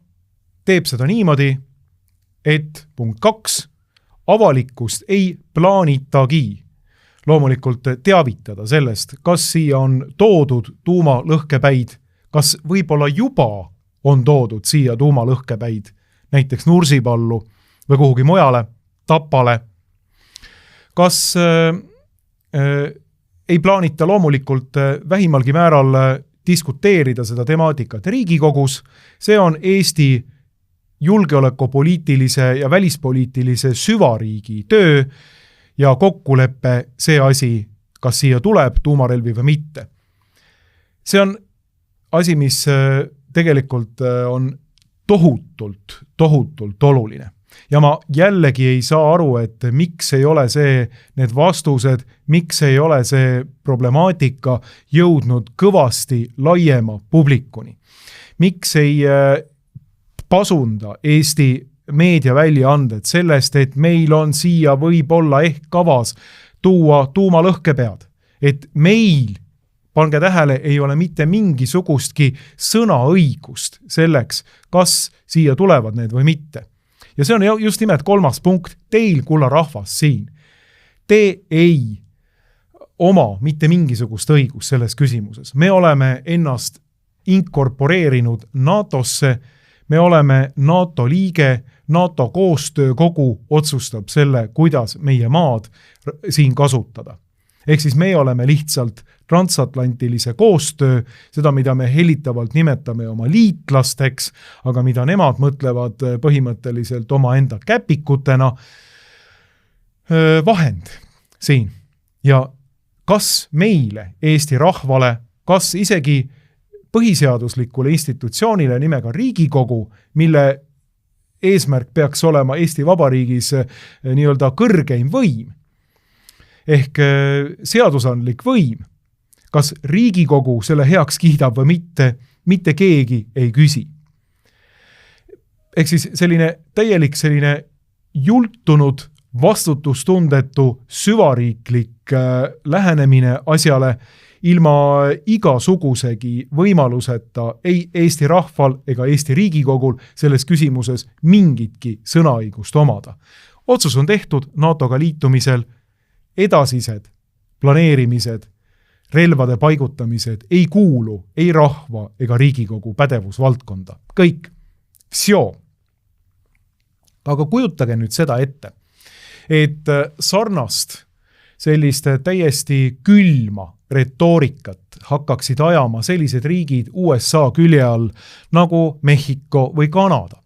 teeb seda niimoodi, et punkt 2, avalikkust ei plaanitagi loomulikult teavitada sellest, kas siia on toodud tuumalõhkepäid, kas võib-olla juba on toodud siia tuumalõhkepäid, näiteks Nursipallu või kuhugi mujale, Tapale. Kas ei plaanita loomulikult vähimalgi määral diskuteerida seda temaatikat Riigikogus, see on Eesti julgeolekupoliitilise ja välispoliitilise süvariigi töö ja kokkuleppe see asi, kas siia tuleb tuumarelvi või mitte. See on asi, mis tegelikult on tohutult oluline. Ja ma jällegi ei saa aru, et miks ei ole need vastused, miks ei ole see problemaatika jõudnud kõvasti laiema publikuni. Miks ei pasunda Eesti meediaväljaanded sellest, et meil on siia võib-olla ehk kavas tuua tuumalõhkepead. Et meil, pange tähele, ei ole mitte mingisugustki sõnaõigust selleks, kas siia tulevad need või mitte. Ja see on just nimelt 3. punkt. Teil, kulla rahvas siin. Te ei oma mitte mingisugust õigust selles küsimuses. Me oleme ennast inkorporeerinud NATO-sse, me oleme NATO liige, NATO koostöökogu otsustab selle, kuidas meie maad siin kasutada. Ehk siis me oleme lihtsalt transatlantilise koostöö, seda, mida me hellitavalt nimetame oma liitlasteks, aga mida nemad mõtlevad põhimõtteliselt omaenda käpikutena, vahend siin. Ja kas meile, Eesti rahvale, kas isegi põhiseaduslikule institutsioonile nimega Riigikogu, mille eesmärk peaks olema Eesti Vabariigis nii-öelda kõrgeim võim, ehk seadusandlik võim, kas Riigikogu selle heaks kiidab või mitte keegi ei küsi. Ehk siis täielik jultunud, vastutustundetu, süvariiklik lähenemine asjale ilma igasugusegi võimaluseta ei Eesti rahval ega Eesti Riigikogul selles küsimuses mingitki sõnaõigust omada. Otsus on tehtud NATOga liitumisel, edasised planeerimised, relvade paigutamised ei kuulu ei rahva ega Riigikogu pädevusvaldkonda. Kõik. Vsjo. Aga kujutage nüüd seda ette, et sarnast selliste täiesti külma retoorikat hakkaksid ajama sellised riigid USA külje all nagu Mehhiko või Kanada,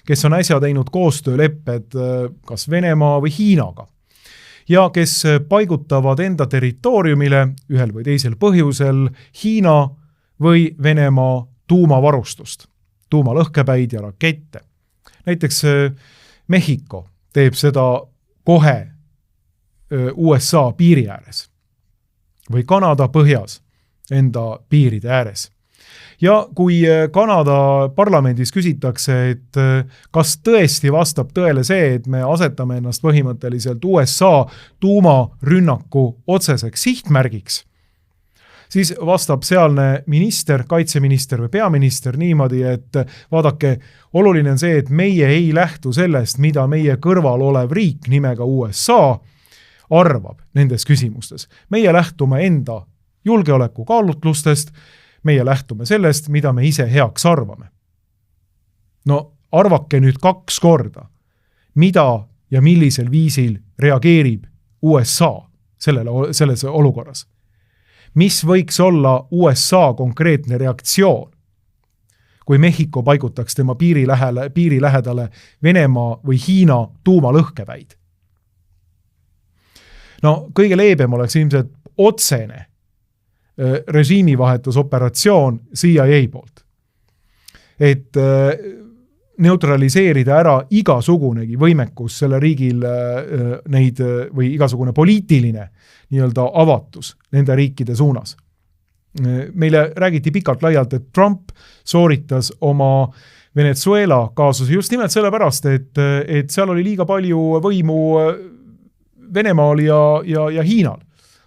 kes on äsja teinud koostöölepped kas Venemaa või Hiinaga ja kes paigutavad enda territooriumile ühel või teisel põhjusel Hiina või Venemaa tuumavarustust, tuumalõhkepäid ja rakette. Näiteks Mehhiko teeb seda kohe USA piiri ääres või Kanada põhjas enda piiride ääres. Ja kui Kanada parlamendis küsitakse, et kas tõesti vastab tõele see, et me asetame ennast põhimõtteliselt USA tuumarünnaku otseseks sihtmärgiks, siis vastab sealne minister, kaitseminister või peaminister niimoodi, et vaadake, oluline on see, et meie ei lähtu sellest, mida meie kõrval olev riik nimega USA arvab nendes küsimustes. Meie lähtume enda julgeolekukaalutlustest, meie lähtume sellest, mida me ise heaks arvame. No arvake nüüd 2 korda, mida ja millisel viisil reageerib USA selles olukorras. Mis võiks olla USA konkreetne reaktsioon, kui Mehhiko paigutaks tema piiri lähedale Venemaa või Hiina tuumalõhkepäid? No kõige leebem oleks ilmselt otsene režiimivahetusoperatsioon CIA poolt. Et neutraliseerida ära igasugunegi võimekus selle riigil neid või igasugune poliitiline nii-öelda avatus nende riikide suunas. Meile räägiti pikalt laialt, et Trump sooritas oma Venezuela kaasusi just nimelt sellepärast, et seal oli liiga palju võimu Venemaal ja Hiinal.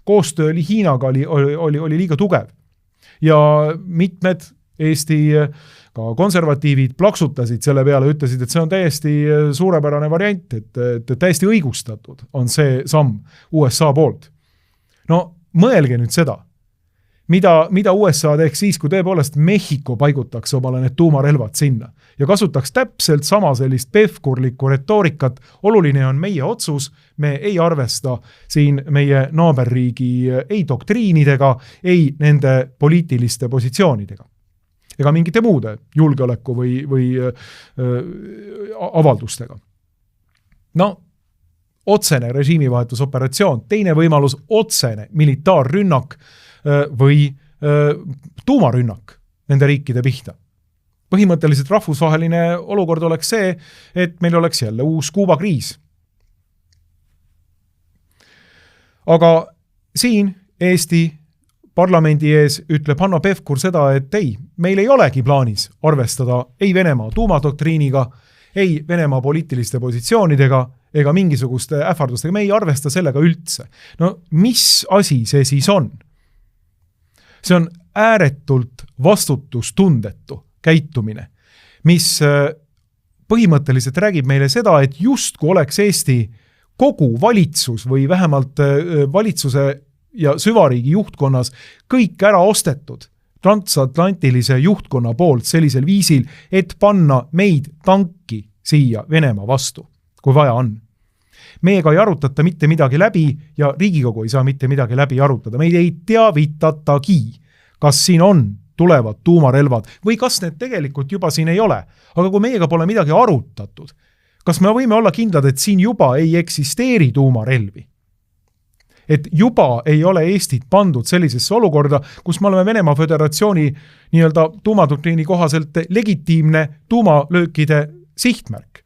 Koostöö oli Hiinaga oli liiga tugev. Ja mitmed Eesti ka konservatiivid plaksutasid selle peale, ütlesid, et see on täiesti suurepärane variant, et täiesti õigustatud on see samm USA poolt. No mõelge nüüd seda, mida USA teeks siis, kui tõepoolest Mehhiko paigutaks omale need tuumarelvad sinna ja kasutaks täpselt sama sellist pehkurlikku retoorikat. Oluline on meie otsus, me ei arvesta siin meie naaberriigi ei doktriinidega, ei nende poliitiliste positsioonidega ega mingite muude julgeoleku või avaldustega. No, otsene režiimivahetusoperatsioon, teine võimalus otsene militaarrünnak või tuumarünnak nende riikide pihta. Põhimõtteliselt rahvusvaheline olukord oleks see, et meil oleks jälle uus Kuuba kriis. Aga siin Eesti parlamendi ees ütleb Hanno Pevkur seda, et ei, meil ei olegi plaanis arvestada ei Venemaa tuumadoktriiniga, ei Venemaa poliitiliste positsioonidega ega mingisuguste ähvardustega, me ei arvesta sellega üldse. No mis asi see siis on? See on ääretult vastutustundetu käitumine, mis põhimõtteliselt räägib meile seda, et justku oleks Eesti kogu valitsus või vähemalt valitsuse ja süvariigi juhtkonnas kõik ära ostetud transatlantilise juhtkonna poolt sellisel viisil, et panna meid tanki siia Venemaa vastu, kui vaja on. Meiega ei arutata mitte midagi läbi ja Riigikogu ei saa mitte midagi läbi arutada. Meid ei teavitatagi, kas siin on tulevad tuumarelvad või kas need tegelikult juba siin ei ole. Aga kui meiega pole midagi arutatud, kas me võime olla kindlad, et siin juba ei eksisteeri tuumarelvi? Et juba ei ole Eestit pandud sellisesse olukorda, kus me oleme Venemaa Föderatsiooni nii-öelda tuumadoktriini kohaselt legitiimne tuumalöökide sihtmärk.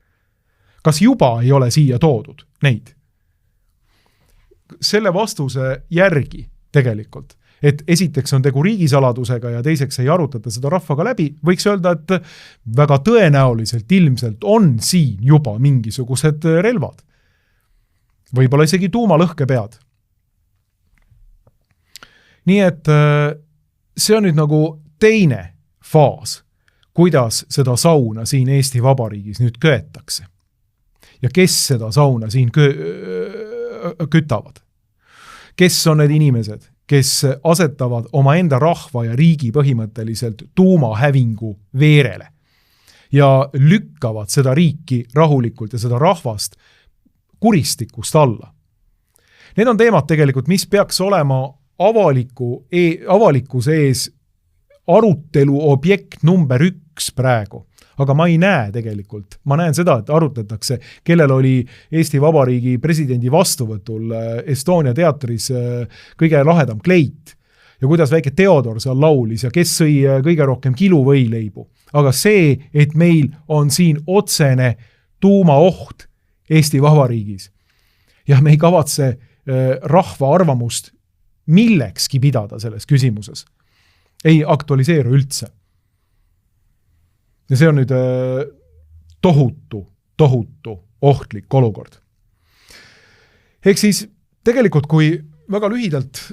Kas juba ei ole siia toodud neid? Selle vastuse järgi tegelikult, et esiteks on tegu riigisaladusega ja teiseks ei arutata seda rahvaga läbi, võiks öelda, et väga tõenäoliselt ilmselt on siin juba mingisugused relvad. Võib-olla isegi tuumalõhkepead. Nii et see on nüüd nagu teine faas, kuidas seda sauna siin Eesti Vabariigis nüüd köetakse. Ja kes seda sauna siin kütavad? Kes on need inimesed, kes asetavad oma enda rahva ja riigi põhimõtteliselt tuumahävingu veerele ja lükkavad seda riiki rahulikult ja seda rahvast kuristikust alla? Need on teemad tegelikult, mis peaks olema avalikkuse ees arutelu objekt number 1 praegu. Aga ma ei näe tegelikult. Ma näen seda, et arutatakse, kellel oli Eesti Vabariigi presidendi vastuvõtul Estonia teatris kõige lahedam kleit ja kuidas väike Theodor seal laulis ja kes sõi kõige rohkem kiluvõileibu. Aga see, et meil on siin otsene tuumaoht Eesti Vabariigis ja me ei kavatse rahva arvamust millekski pidada selles küsimuses, ei aktualiseeru üldse. Ja see on nüüd tohutu ohtlik olukord. Ehk siis tegelikult, kui väga lühidalt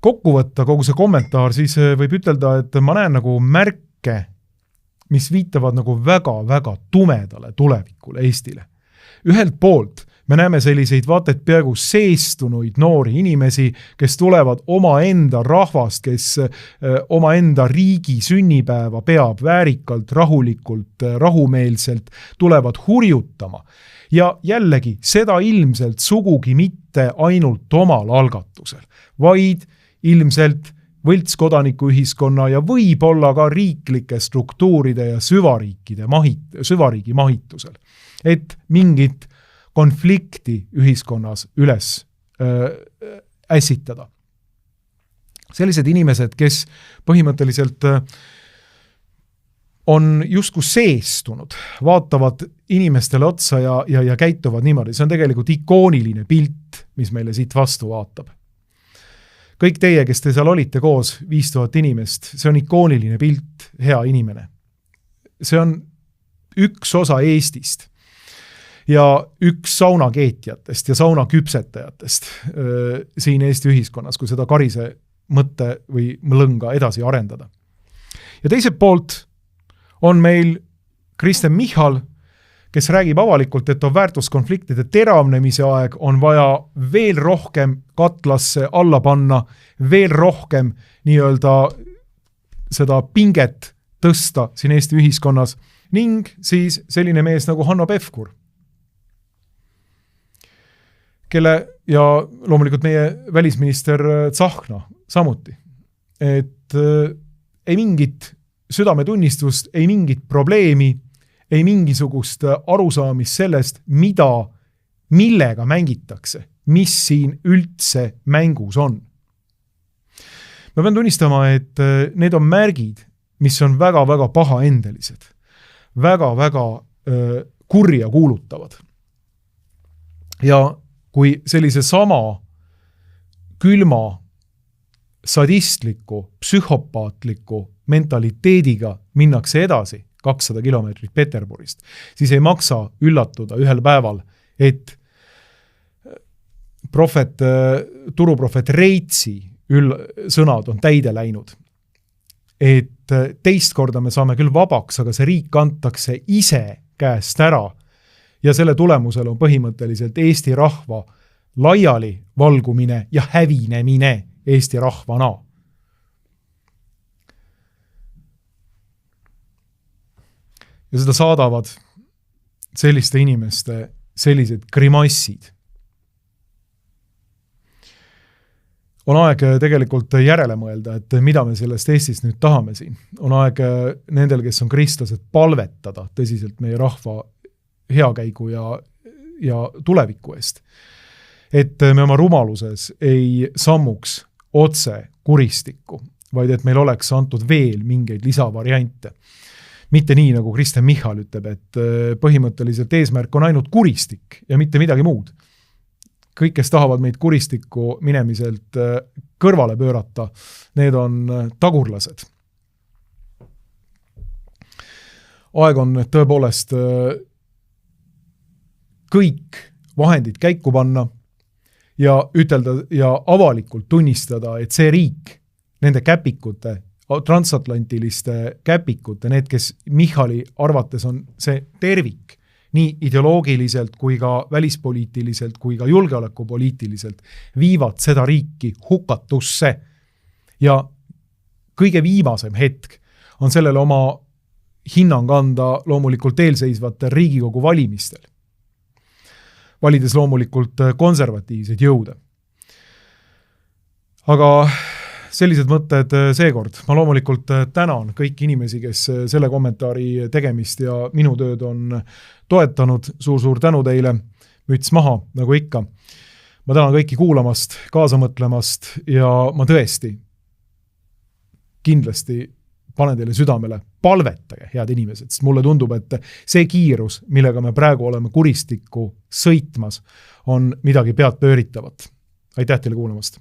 kokku võtta kogu see kommentaar, siis võib ütelda, et ma näen nagu märke, mis viitavad nagu väga tumedale tulevikule Eestile. Ühelt poolt me näeme selliseid vaated peaaegu seestunuid noori inimesi, kes tulevad oma enda rahvast, kes oma enda riigi sünnipäeva peab väärikalt, rahulikult, rahumeelselt, tulevad hurjutama. Ja jällegi, seda ilmselt sugugi mitte ainult omal algatusel, vaid ilmselt võltskodanikuühiskonna ja võib-olla ka riiklike struktuuride ja süvariigi mahitusel. Et mingit konflikti ühiskonnas üles ässitada. Sellised inimesed, kes põhimõtteliselt on justkui seestunud, vaatavad inimestele otsa ja käituvad niimoodi. See on tegelikult ikooniline pilt, mis meile siit vastu vaatab. Kõik teie, kes te seal olite koos 5000 inimest, see on ikooniline pilt, hea inimene. See on üks osa Eestist. Ja üks saunakeetjatest ja saunaküpsetajatest siin Eesti ühiskonnas, kui seda karise mõtte või lõnga edasi arendada. Ja teiselt poolt on meil Kristen Michal, kes räägib avalikult, et on väärtuskonfliktide teravnemise aeg, on vaja veel rohkem katlasse alla panna, veel rohkem nii-öelda seda pinget tõsta siin Eesti ühiskonnas ning siis selline mees nagu Hanno Pevkur, kelle ja loomulikult meie välisminister Tsahkna samuti. Et ei mingit südametunnistust, ei mingit probleemi, ei mingisugust arusaamist sellest, millega mängitakse, mis siin üldse mängus on. Ma pean tunnistama, et need on märgid, mis on väga pahaendelised, väga kurja kuulutavad. Ja kui sellise sama külma, sadistliku, psühhopaatliku mentaliteediga minnakse edasi 200 kilomeetrit Peterburist, siis ei maksa üllatuda ühel päeval, et turuprofet Reitsi sõnad on täide läinud. Et teist korda me saame küll vabaks, aga see riik antakse ise käest ära. Ja selle tulemusel on põhimõtteliselt Eesti rahva laiali valgumine ja hävinemine Eesti rahvana. Ja seda saadavad selliste inimeste sellised grimassid on aeg tegelikult järele mõelda, et mida me sellest Eestist nüüd tahame siin. On aeg nendel, kes on kristlased, palvetada tõsiselt meie rahva heakäigu ja tuleviku eest. Et me oma rumaluses ei sammuks otse kuristikku, vaid et meil oleks antud veel mingeid lisavariante. Mitte nii, nagu Kristen Michal ütleb, et põhimõtteliselt eesmärk on ainult kuristik ja mitte midagi muud. Kõik, kes tahavad meid kuristikku minemiselt kõrvale pöörata, need on tagurlased. Aeg on tõepoolest kõik vahendid käiku panna ja ütelda ja avalikult tunnistada, et see riik, nende käpikute, transatlantiliste käpikute, need, kes Michali arvates on see tervik, nii ideoloogiliselt kui ka välispoliitiliselt kui ka julgeolekupoliitiliselt, viivad seda riiki hukatusse. Ja kõige viimasem hetk on sellele oma hinnang anda loomulikult eelseisvatel Riigikogu valimistel, valides loomulikult konservatiivseid jõude. Aga sellised mõtted seekord. Ma loomulikult tänan kõiki inimesi, kes selle kommentaari tegemist ja minu tööd on toetanud. Suur tänu teile. Müts maha, nagu ikka. Ma tänan kõiki kuulamast, kaasa mõtlemast ja ma tõesti kindlasti panen teile südamele, palvetage, head inimesed, sest mulle tundub, et see kiirus, millega me praegu oleme kuristikku sõitmas, on midagi pead pööritavat. Aitäh teile kuulamast!